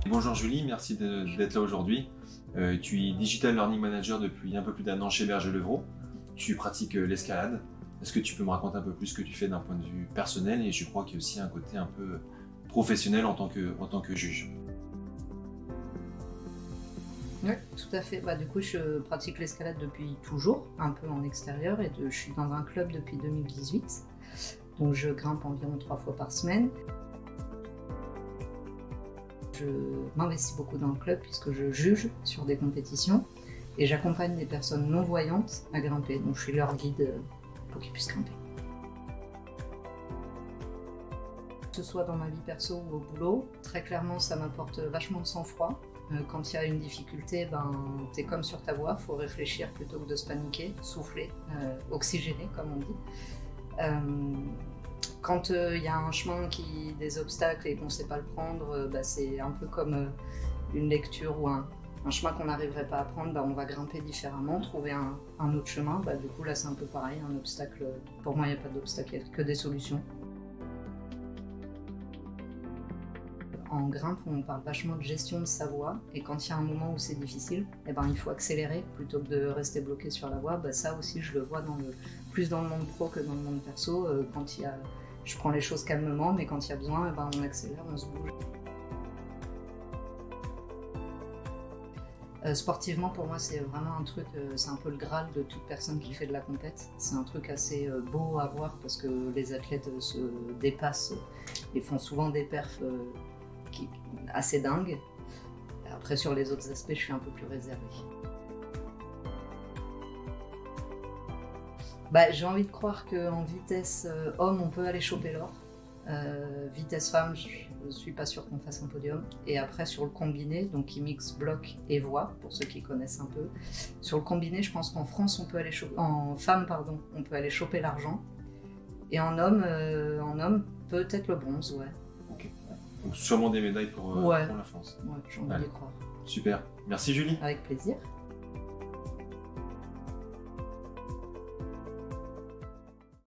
Bonjour Julie, merci d'être là aujourd'hui. Tu es Digital Learning Manager depuis un peu plus d'1 an chez Berger-Levrault. Tu pratiques l'escalade. Est-ce que tu peux me raconter un peu plus ce que tu fais d'un point de vue personnel? Et je crois qu'il y a aussi un côté un peu professionnel en tant que juge. Oui, tout à fait. Du coup, je pratique l'escalade depuis toujours, un peu en extérieur, et je suis dans un club depuis 2018. Donc je grimpe environ 3 fois par semaine. Je m'investis beaucoup dans le club puisque je juge sur des compétitions et j'accompagne des personnes non-voyantes à grimper. Donc je suis leur guide pour qu'ils puissent grimper. Que ce soit dans ma vie perso ou au boulot, très clairement ça m'apporte vachement de sang-froid. Quand il y a une difficulté, t'es comme sur ta voie, il faut réfléchir plutôt que de se paniquer, souffler, oxygéner comme on dit. Quand il y a un chemin des obstacles et qu'on ne sait pas le prendre, c'est un peu comme une lecture ou un chemin qu'on n'arriverait pas à prendre, on va grimper différemment, trouver un autre chemin. Du coup là c'est un peu pareil, un obstacle, pour moi il n'y a pas d'obstacle, il n'y a que des solutions. En grimpe, on parle vachement de gestion de sa voie, et quand il y a un moment où c'est difficile, il faut accélérer plutôt que de rester bloqué sur la voie. Ça aussi, je le vois plus dans le monde pro que dans le monde perso. Je prends les choses calmement, mais quand il y a besoin, on accélère, on se bouge. Sportivement, pour moi, c'est vraiment un truc, c'est un peu le Graal de toute personne qui fait de la compète. C'est un truc assez beau à voir parce que les athlètes se dépassent et font souvent des perfs assez dingues. Après, sur les autres aspects, je suis un peu plus réservée. J'ai envie de croire qu'en vitesse homme, on peut aller choper l'or. Vitesse femme, je ne suis pas sûre qu'on fasse un podium. Et après, sur le combiné, donc qui mixe bloc et voie, pour ceux qui connaissent un peu. Sur le combiné, je pense qu'en France, on peut aller en femme, pardon, on peut aller choper l'argent. Et en homme, peut-être le bronze, ouais. Ok. Donc sûrement des médailles pour la France. Ouais, j'ai envie d'y croire. Super. Merci Julie. Avec plaisir.